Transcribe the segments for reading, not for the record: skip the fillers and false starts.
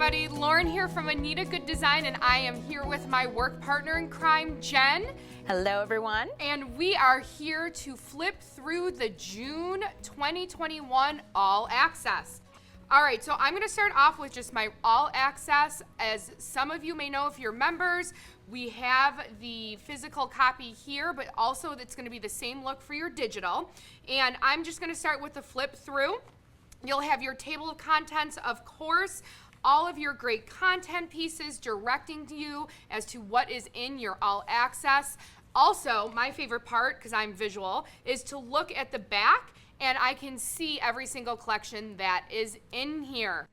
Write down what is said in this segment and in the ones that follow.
everybody. Lauren here from Anita Goodesign, and I am here with my work partner in crime, Jen. Hello, everyone. And we are here to flip through the June 2021 All Access. All right, so I'm gonna start off with just my All Access. As some of you may know, if you're members, we have the physical copy here, but also it's gonna be the same look for your digital. And I'm just gonna start with the flip through. You'll have your table of contents, of course, all of your great content pieces directing you as to what is in your All Access. Also, my favorite part, because I'm visual, is to look at the back and I can see every single collection that is in here.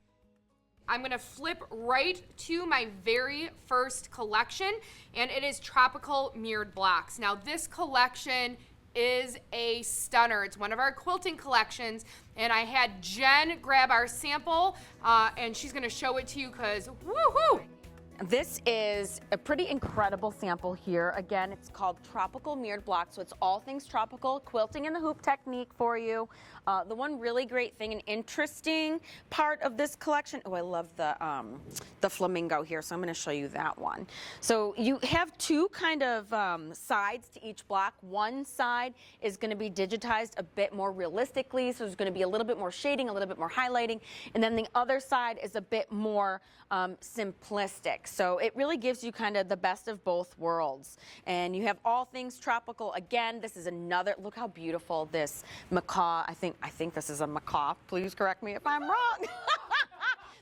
I'm gonna flip right to my very first collection, and it is Tropical Mirrored Blocks. Now, this collection is a stunner. It's one of our quilting collections, and I had Jen grab our sample, and she's gonna show it to you because woohoo! This is a pretty incredible sample here. Again, it's called Tropical Mirrored Blocks, so it's all things tropical, quilting in the hoop technique for you. The one really great thing, an interesting part of this collection, oh, I love the flamingo here, so I'm gonna show you that one. So you have two kind of sides to each block. One side is gonna be digitized a bit more realistically, so there's gonna be a little bit more shading, a little bit more highlighting, and then the other side is a bit more simplistic. So it really gives you kind of the best of both worlds. And you have all things tropical. Again, this is another, look how beautiful this macaw, I think this is a macaw. Please correct me if I'm wrong.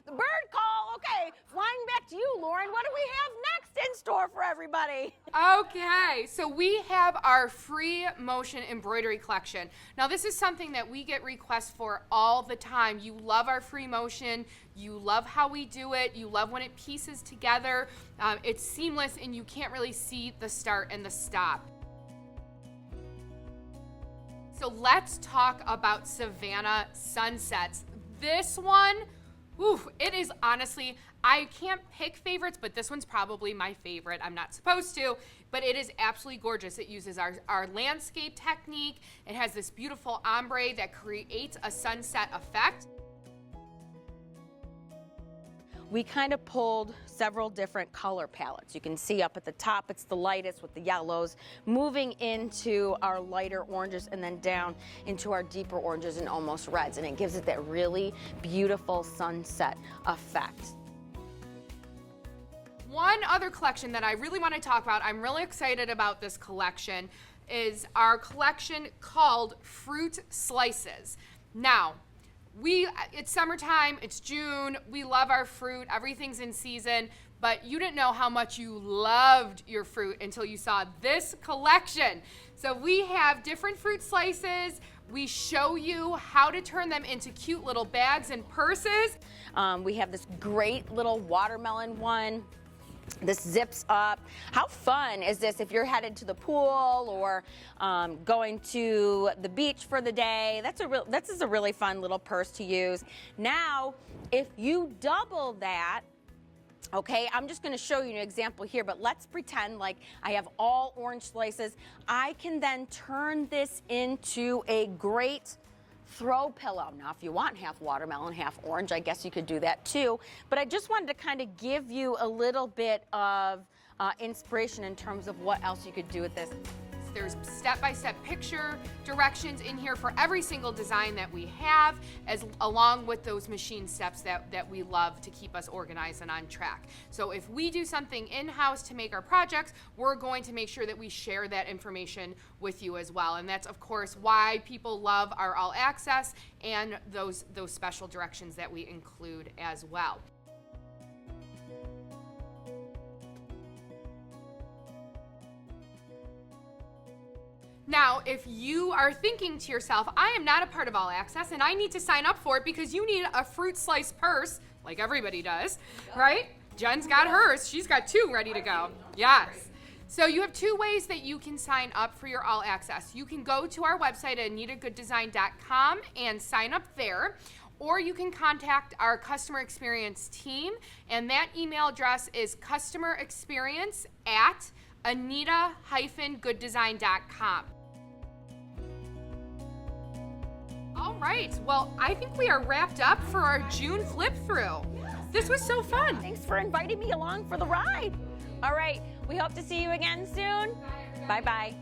The bird call, okay. Flying back to you, Lauren. What do we have next in store for everybody? Okay, so we have our free motion embroidery collection. Now, this is something that we get requests for all the time. You love our free motion. You love how we do it. You love when it pieces together. It's seamless, and you can't really see the start and the stop. So let's talk about Savannah Sunsets. This one, ooh, it is honestly, I can't pick favorites, but this one's probably my favorite. I'm not supposed to, but it is absolutely gorgeous. It uses our landscape technique. It has this beautiful ombre that creates a sunset effect. We kind of pulled several different color palettes. You can see up at the top, it's the lightest with the yellows, moving into our lighter oranges and then down into our deeper oranges and almost reds. And it gives it that really beautiful sunset effect. One other collection that I really want to talk about, I'm really excited about this collection, is our collection called Fruit Slices. Now, it's summertime, it's June, we love our fruit, everything's in season, but you didn't know how much you loved your fruit until you saw this collection. So we have different fruit slices. We show you how to turn them into cute little bags and purses. We have this great little watermelon one. This zips up. How fun is this if you're headed to the pool or going to the beach for the day? This is a really fun little purse to use. Now, if you double that, okay, I'm just going to show you an example here, but let's pretend like I have all orange slices. I can then turn this into a great throw pillow. Now, if you want half watermelon, half orange, I guess you could do that too. But I just wanted to kind of give you a little bit of inspiration in terms of what else you could do with this. There's step-by-step picture directions in here for every single design that we have, along with those machine steps that we love to keep us organized and on track. So if we do something in-house to make our projects, we're going to make sure that we share that information with you as well. And that's, of course, why people love our All Access and those special directions that we include as well. Now, if you are thinking to yourself, I am not a part of All Access and I need to sign up for it because you need a fruit slice purse, like everybody does, right? Jen's got hers. She's got two ready to go. Yes. So you have two ways that you can sign up for your All Access. You can go to our website at anitagoodesign.com and sign up there. Or you can contact our customer experience team, and that email address is customerexperience@anita-goodesign.com. All right, well, I think we are wrapped up for our June flip through. Yes, This was so fun. Thanks for inviting me along for the ride. All right, we hope to see you again soon. Bye-bye.